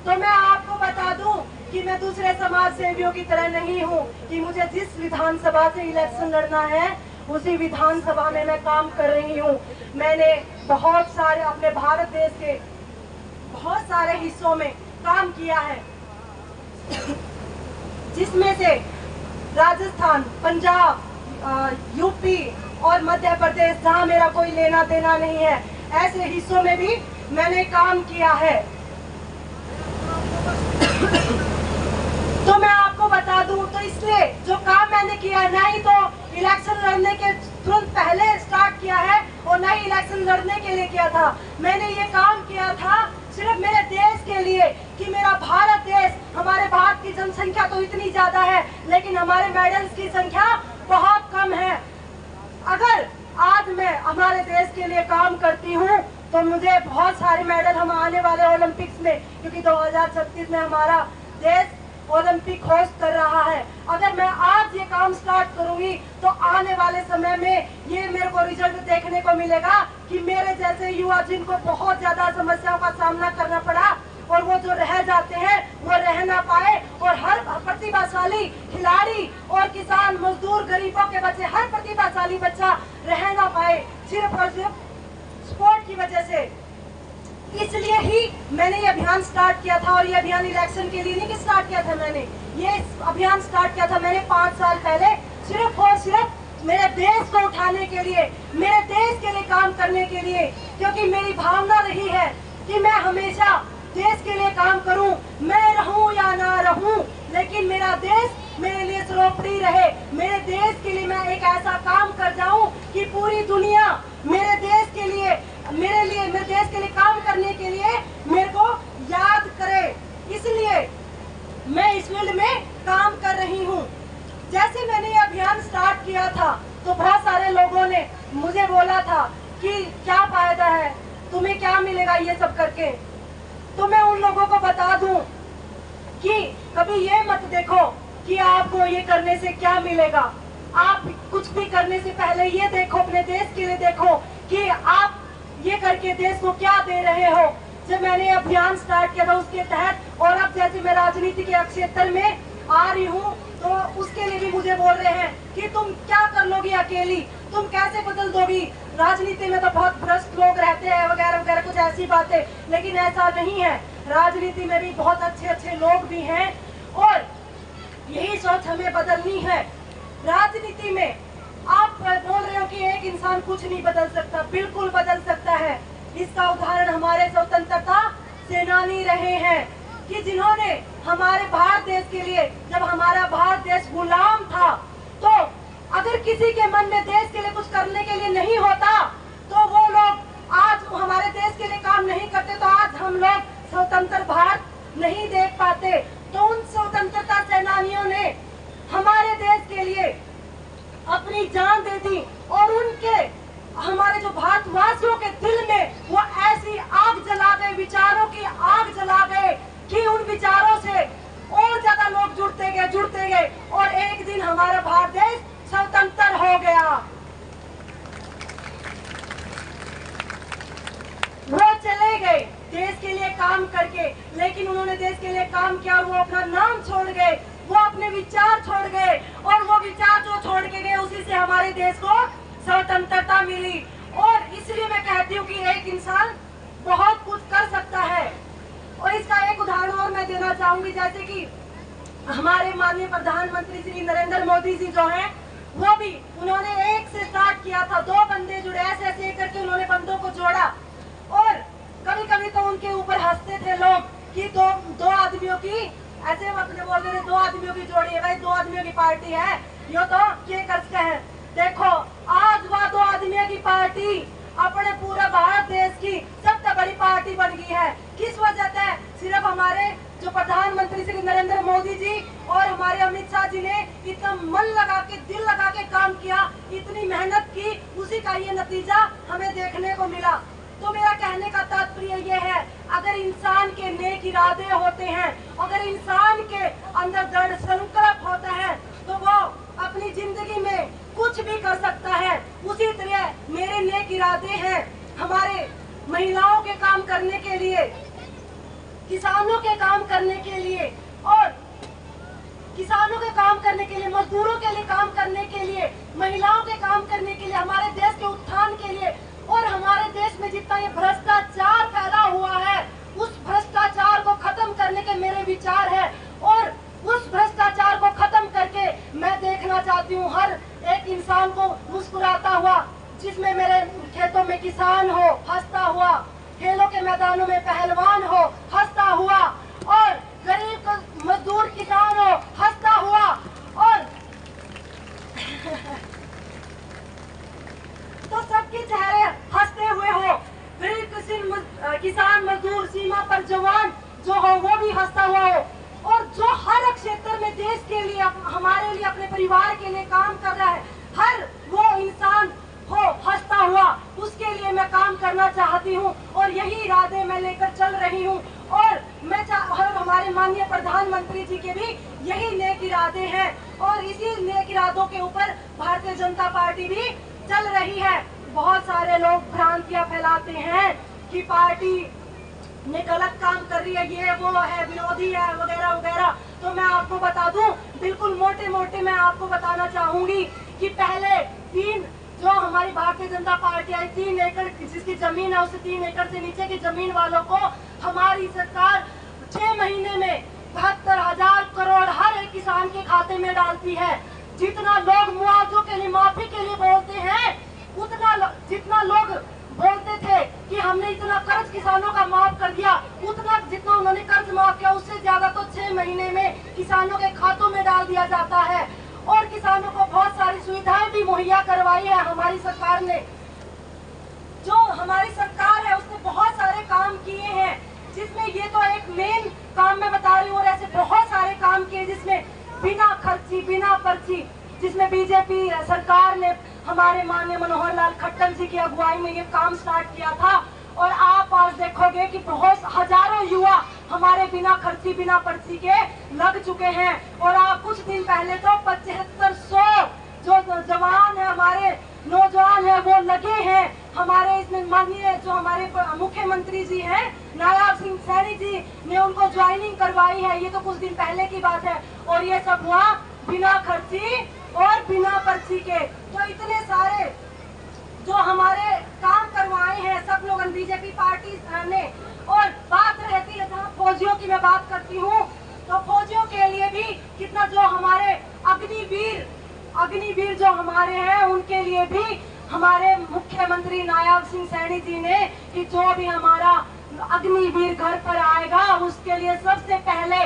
तो मैं आपको बता दूं कि मैं दूसरे समाज सेवियों की तरह नहीं हूँ कि मुझे जिस विधानसभा से इलेक्शन लड़ना है उसी विधानसभा में मैं काम कर रही हूँ। मैंने बहुत सारे अपने भारत देश के बहुत सारे हिस्सों में काम किया है, जिसमें से राजस्थान, पंजाब, यूपी और मध्य प्रदेश, जहाँ मेरा कोई लेना देना नहीं है, ऐसे हिस्सों में भी मैंने काम किया है। तो मैं आपको बता दूं, तो इसलिए जो काम मैंने किया है, ना ही तो इलेक्शन लड़ने के तुरंत पहले स्टार्ट किया है और ना ही इलेक्शन लड़ने के लिए किया था। मैंने ये काम किया था सिर्फ मेरे देश के लिए कि मेरा भारत देश, हमारे भारत की जनसंख्या तो इतनी ज्यादा है लेकिन हमारे मेडल्स की संख्या बहुत कम है। अगर आज मैं हमारे देश के लिए काम करती हूँ तो मुझे बहुत सारे मेडल हम आने वाले ओलंपिक्स में, क्योंकि 2036 में हमारा देश ओलंपिक होस्ट कर रहा है, अगर मैं आज ये काम स्टार्ट करूंगी तो आने वाले समय में ये मेरे को रिजल्ट देखने को मिलेगा कि मेरे जैसे युवा जिनको बहुत ज्यादा समस्याओं का सामना करना पड़ा और वो जो रह जाते हैं वो रह ना पाए, और हर प्रतिभाशाली खिलाड़ी और किसान, मजदूर, गरीबों के बच्चे, हर प्रतिभाशाली बच्चा रह ना पाए सिर्फ और सिर्फ स्पोर्ट की वजह से। इसलिए ही मैंने ये अभियान स्टार्ट किया था। और ये अभियान इलेक्शन के लिए नहीं स्टार्ट किया था, मैंने ये अभियान स्टार्ट किया था मैंने 5 साल पहले, सिर्फ और सिर्फ मेरे देश को उठाने के लिए, मेरे देश के लिए काम करने के लिए। क्योंकि मेरी भावना रही है कि मैं हमेशा देश के लिए काम करूं, मैं रहूं या ना रहूं, लेकिन मेरा देश मेरे लिए सर्वोपरि रहे। मेरे देश के लिए मैं एक ऐसा काम कर जाऊं कि पूरी दुनिया मेरे देश के लिए, मेरे देश के लिए काम करने के लिए मेरे को याद करे। इसलिए मैं इस फील्ड में काम कर रही हूँ। जैसे मैंने ये अभियान स्टार्ट किया था तो बहुत सारे लोगों ने मुझे बोला था कि क्या फायदा है, तुम्हें क्या मिलेगा ये सब करके। तो मैं उन लोगों को बता दूं कि कभी ये मत देखो कि आपको ये करने से क्या मिलेगा। आप कुछ भी करने से पहले ये देखो, अपने देश के लिए देखो कि आप ये करके देश को क्या दे रहे हो। जब मैंने अभियान स्टार्ट किया था उसके तहत, और अब जैसे मैं राजनीति के क्षेत्र में आ रही हूँ तो उसके लिए भी मुझे बोल रहे हैं कि तुम क्या कर लोगी अकेली, तुम कैसे बदल दोगी, राजनीति में तो बहुत भ्रष्ट लोग रहते हैं वगैरह वगैरह, कुछ ऐसी बातें। लेकिन ऐसा नहीं है, राजनीति में भी बहुत अच्छे अच्छे लोग भी हैं और यही सोच हमें बदलनी है। राजनीति में आप बोल रहे हो कि एक इंसान कुछ नहीं बदल सकता, बिल्कुल बदल सकता है। इसका उदाहरण हमारे स्वतंत्रता सेनानी रहे हैं कि जिन्होंने हमारे भारत देश के लिए, जब हमारा भारत देश गुलाम था, तो अगर किसी के मन में देश के लिए कुछ करने के लिए नहीं होता तो वो लोग आज हमारे देश के लिए काम नहीं करते, तो आज हम लोग स्वतंत्र भारत नहीं देख पाते। तो उन स्वतंत्रता सेनानियों ने हमारे देश के लिए अपनी जान दे दी और उनके, हमारे जो भारतवासियों के दिल में वो ऐसी आग जला गए, विचारों की आग जला गए कि उन विचारों से और ज्यादा लोग जुड़ते गए और एक दिन हमारा भारत देश स्वतंत्र हो गया। वो चले गए देश के लिए काम करके, लेकिन उन्होंने देश के लिए काम किया और वो अपना नाम छोड़ गए, वो अपने विचार छोड़ गए, और वो विचार जो छोड़ के गए उसी से हमारे देश को स्वतंत्रता मिली। और इसलिए मैं कहती हूँ कि एक इंसान बहुत कुछ कर सकता है। और इसका एक उदाहरण और मैं देना चाहूंगी, जैसे कि हमारे माननीय प्रधानमंत्री श्री नरेंद्र मोदी जी जो हैं, वो भी उन्होंने 1 से स्टार्ट किया था, 2 बंदे जुड़े, ऐसे ऐसे करके उन्होंने बंदों को जोड़ा। और कभी कभी तो उनके ऊपर हंसते थे लोग कि दो आदमियों की, ऐसे अपने बोल रहे थे 2 आदमियों की जोड़ी है भाई, 2 आदमियों की पार्टी है, यो तो क्या कर है। देखो आज वह 2 आदमियों की पार्टी अपने पूरा भारत देश की सबसे बड़ी पार्टी बन गई है। किस वजह से? सिर्फ हमारे जो प्रधानमंत्री श्री नरेंद्र मोदी जी और हमारे अमित शाह जी ने इतना मन लगा के, दिल लगा के काम किया, इतनी मेहनत की, उसी का ये नतीजा हमें देखने को मिला। तो मेरा कहने का तात्पर्य ये है, अगर इंसान के नेक इरादे होते हैं, अगर इंसान के अंदर दृढ़ संकल्प होता है, तो वो अपनी जिंदगी में कुछ भी कर सकता है। उसी तरह मेरे नेक इरादे हैं हमारे महिलाओं के काम करने के लिए, किसानों के काम करने के लिए, और किसानों के काम करने के लिए, मजदूरों के लिए काम करने के लिए, महिलाओं के काम करने के लिए, हमारे देश के उत्थान के लिए। और हमारे देश में जितना ये भ्रष्टाचार फैला हुआ है, उस भ्रष्टाचार को खत्म करने के मेरे विचार है। और उस भ्रष्टाचार को खत्म करके मैं देखना चाहती हूँ हर एक इंसान को मुस्कुराता हुआ, जिसमें मेरे खेतों में किसान हो हंसता हुआ, खेलों के मैदानों में पहलवान हो हंसता हुआ, और गरीब मजदूर किसान हो हंसता हुआ, और तो सबके चेहरे हंसते हुए हो। गरीब किसान मजदूर, सीमा पर जवान जो हो वो भी हंसता हुआ हो, और जो हर क्षेत्र में देश के लिए, हमारे लिए, अपने परिवार के लिए काम कर रहा है, हर वो इंसान हो हंसता हुआ, उसके लिए मैं काम करना चाहती हूँ। और यही इरादे मैं लेकर चल रही हूँ। और हमारे माननीय प्रधानमंत्री जी के भी यही नेक इरादे हैं, और इसी नेक इरादों के ऊपर भारतीय जनता पार्टी भी चल रही है। बहुत सारे लोग भ्रांतियां फैलाते हैं कि पार्टी ने गलत काम कर रही है, ये वो है, विरोधी है, वगैरह वगैरह। तो मैं आपको बता दूं, बिल्कुल मोटे मोटे मैं आपको बताना चाहूंगी कि पहले 3 जो हमारी भारतीय जनता पार्टी आई, 3 एकड़ जिसकी जमीन है, उससे 3 एकड़ से नीचे की जमीन वालों को हमारी सरकार 6 महीने में 72,000 करोड़ हर एक किसान के खाते में डालती है। जितना लोग मुआवजों के लिए, माफी के लिए बोलते हैं, उतना जितना लोग बोलते थे कि हमने इतना कर्ज किसानों का माफ कर दिया, उतना जितना उन्होंने कर्ज माफ किया, उससे ज्यादा तो 6 महीने में किसानों के खातों में डाल दिया जाता है। और किसानों को बहुत सारी सुविधाएं भी मुहैया करवाई है हमारी सरकार ने। जो हमारी सरकार है उसने बहुत सारे काम किए हैं, जिसमें ये तो एक मेन काम मैं बता रही हूँ, और ऐसे बहुत सारे काम किए जिसमें बिना खर्ची, बिना पर्ची, जिसमें बीजेपी सरकार ने हमारे माननीय मनोहर लाल खट्टर जी की अगुवाई में ये काम स्टार्ट किया था। और आप आज देखोगे कि बहुत हजारों युवा हमारे बिना खर्ची, बिना पर्ची के लग चुके हैं। और आप कुछ दिन पहले तो 7500 जो जवान है, हमारे नौजवान है, वो लगे हैं हमारे इसमें। माननीय जो हमारे मुख्यमंत्री जी हैं नायाब सिंह सैनी जी ने उनको ज्वाइनिंग करवाई है, ये तो कुछ दिन पहले की बात है। और ये सब हुआ बिना खर्ची और बिना पर्ची के। तो इतने सारे जो हमारे काम करवाए हैं सब लोग बीजेपी पार्टी ने। और बात रहती है जहाँ फौजियों की मैं बात करती हूँ, तो फौजियों के लिए भी कितना, जो हमारे अग्निवीर जो हमारे हैं, उनके लिए भी हमारे मुख्यमंत्री नायाब सिंह सैनी जी ने कि जो भी हमारा अग्निवीर घर पर आएगा उसके लिए सबसे पहले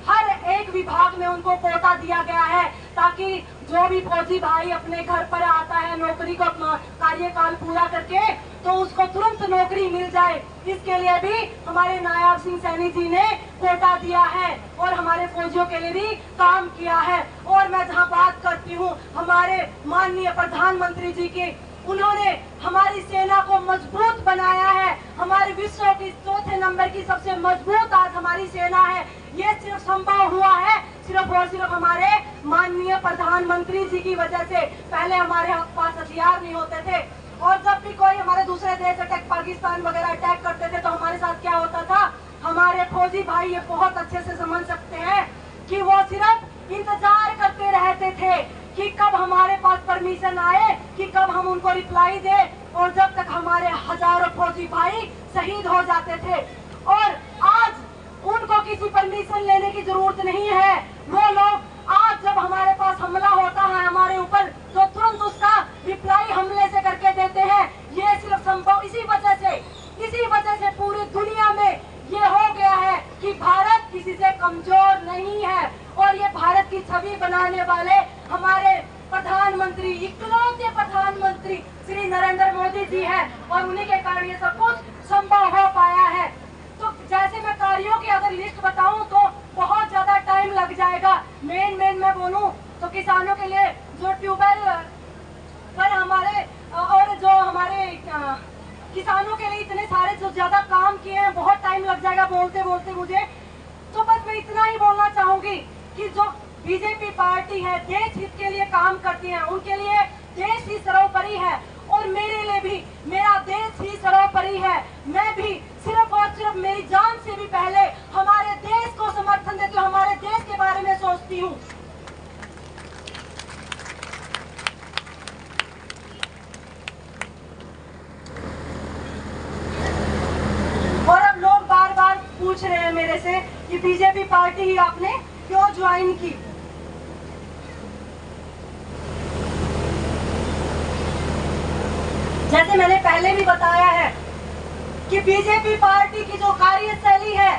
हर एक विभाग में उनको कोटा दिया गया है, ताकि जो भी फौजी भाई अपने घर पर आता है नौकरी को कार्यकाल पूरा करके, तो उसको तुरंत नौकरी मिल जाए। इसके लिए भी हमारे नायाब सिंह सैनी जी ने कोटा दिया है और हमारे फौजियों के लिए भी काम किया है। और मैं जहां बात करती हूँ हमारे माननीय प्रधानमंत्री जी की, उन्होंने हमारी सेना को मजबूत बनाया है। हमारे विश्व की 4थे नंबर की सबसे मजबूत आज हमारी सेना है। ये सिर्फ संभव हुआ है सिर्फ और सिर्फ हमारे माननीय प्रधानमंत्री जी की वजह से। पहले हमारे पास हथियार नहीं होते थे, और जब भी कोई हमारे दूसरे देश अटैक, पाकिस्तान वगैरह अटैक करते थे, तो हमारे साथ क्या होता था, हमारे फौजी भाई ये बहुत अच्छे से समझ सकते हैं कि वो सिर्फ इंतजार करते रहते थे कि कब हमारे पास परमिशन आए, कि कब हम उनको रिप्लाई दे, और जब तक हमारे हजारों फौजी भाई शहीद हो जाते थे। और आज उनको किसी परमिशन लेने की जरूरत नहीं है। वो लोग आज जब हमारे पास हमला होता है हमारे ऊपर, तो तुरंत उसका रिप्लाई इकलौते प्रधानमंत्री श्री नरेंद्र मोदी जी हैं और उन्हीं के कारण ये सब कुछ संभव हो पाया है। तो जैसे मैं कार्यों की अगर लिस्ट बताऊं तो बहुत ज्यादा टाइम लग जाएगा। मेन मैं बोलूं तो किसानों के लिए जो ट्यूबवेल पर हमारे और जो हमारे किसानों के लिए इतने सारे जो ज्यादा काम किए हैं, बहुत टाइम लग जाएगा बोलते बोलते मुझे। तो बस मैं इतना ही बोलना चाहूंगी कि जो बीजेपी पार्टी है देश हित के लिए काम करती है, उनके लिए देश ही सर्वोपरि है और मेरे लिए भी मेरा देश ही सर्वोपरि है। मैं भी सिर्फ और सिर्फ मेरी जान से भी पहले हमारे देश को समर्थन देती हूँ, हमारे देश के बारे में सोचती हूँ। और अब लोग बार बार पूछ रहे हैं मेरे से कि बीजेपी पार्टी ही आपने क्यों ज्वाइन की। जैसे मैंने पहले भी बताया है कि बीजेपी पार्टी की जो कार्यशैली है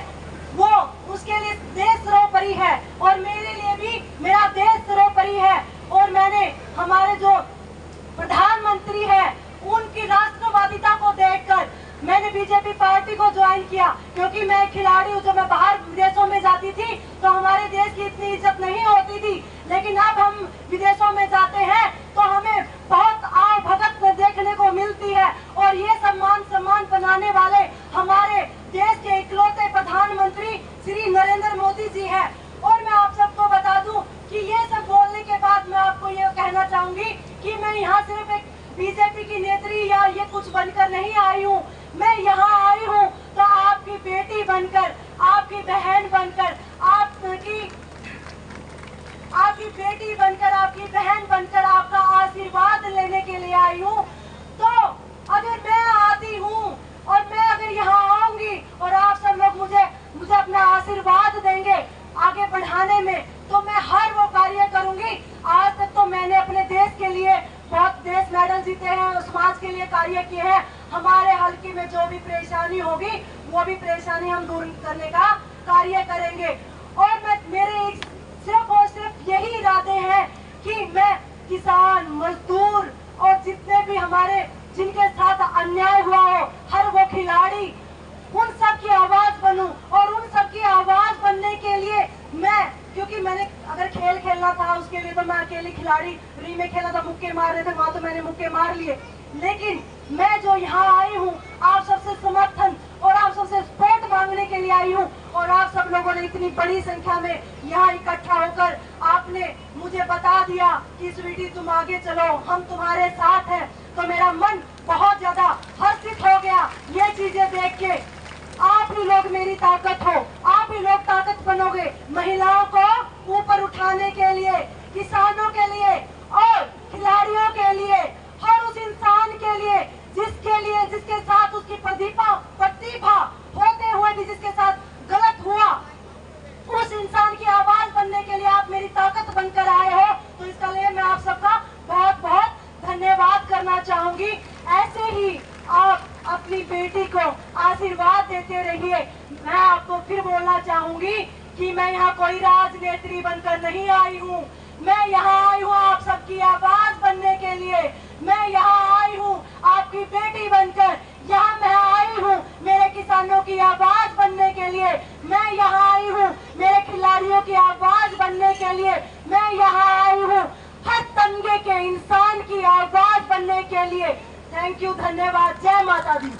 वो उसके लिए देश सर्वोपरि है और मेरे लिए भी मेरा देश सर्वोपरि है। और मैंने हमारे जो प्रधानमंत्री है उनकी राष्ट्रवादिता को देखकर मैंने बीजेपी पार्टी को ज्वाइन किया, क्योंकि मैं खिलाड़ी हूँ। जब मैं बाहर विदेशों में जाती थी तो हमारे देश की इतनी इज्जत नहीं होती थी, लेकिन अब हम विदेशों में जाते हैं तो हमें बहुत आव भगत देखने को मिलती है और ये सम्मान बनाने वाले हमारे देश के इकलौते प्रधानमंत्री श्री नरेंद्र मोदी जी हैं। और मैं आप सबको बता दूं कि ये सब बोलने के बाद मैं आपको ये कहना चाहूंगी कि मैं यहाँ सिर्फ एक बीजेपी की नेत्री या ये कुछ बनकर नहीं आई हूँ। मैं यहाँ आई हूँ तो आपकी बेटी बनकर, आपकी बहन बनकर, आपकी बेटी बनकर, आपकी बहन बनकर आपका आशीर्वाद लेने के लिए आई हूँ। तो अगर मैं आती हूँ और मैं अगर यहाँ आऊंगी और आप सब लोग मुझे अपना आशीर्वाद देंगे आगे बढ़ाने में, तो मैं हर वो कार्य करूंगी। आज तक तो मैंने अपने देश के लिए बहुत देश मेडल जीते हैं, समाज के लिए कार्य किए हैं। हमारे हल्के में जो भी परेशानी होगी वो भी परेशानी हम दूर करने का कार्य करेंगे। और मेरे सिर्फ और सिर्फ यही इरादे हैं कि मैं किसान, मजदूर और जितने भी हमारे जिनके साथ अन्याय हुआ हो, हर वो खिलाड़ी, उन सब की आवाज बनूं। और उन सब की आवाज बनने के लिए क्योंकि मैंने अगर खेल खेलना था उसके लिए तो मैं अकेली खिलाड़ी री में खेला था, मुक्के मार रहे थे वहां तो मैंने मुक्के मार लिए। लेकिन मैं जो यहाँ आई हूँ आप सबसे समर्थन और आप सबसे सपोर्ट मांगने के लिए आई हूँ। और आप सब लोगों ने इतनी बड़ी संख्या में यहाँ इकट्ठा होकर आपने मुझे बता दिया कि स्वीटी तुम आगे चलो, हम तुम्हारे साथ हैं, तो मेरा मन बहुत ज्यादा हर्षित हो गया ये चीजें देख के। आप ही लोग मेरी ताकत हो, आप ही लोग ताकत बनोगे महिलाओं को ऊपर उठाने के लिए, किसानों के लिए और खिलाड़ियों के लिए, हर उस इंसान के लिए जिसके साथ उसकी प्रतिभा होते हुए भी जिसके साथ गलत हुआ, उस इंसान की आवाज बनने के लिए आप मेरी ताकत बनकर आए हो। तो इसके लिए मैं आप सबका बहुत बहुत धन्यवाद करना चाहूंगी। ऐसे ही आप अपनी बेटी को आशीर्वाद देते रहिए। मैं आपको फिर बोलना चाहूंगी कि मैं यहाँ कोई राजनेत्री बनकर नहीं आई हूँ, मैं यहाँ आई हूँ आप सबकी आवाज बनने के लिए। मैं यहाँ आई हूँ आपकी बेटी बनकर, यहाँ मैं आई हूँ मेरे किसानों की आवाज बनने के लिए, मैं यहाँ आई हूँ मेरे खिलाड़ियों की आवाज बनने के लिए, मैं यहाँ आई हूँ हर तबके के इंसान की आवाज बनने के लिए। थैंक यू, धन्यवाद, जय माता दी।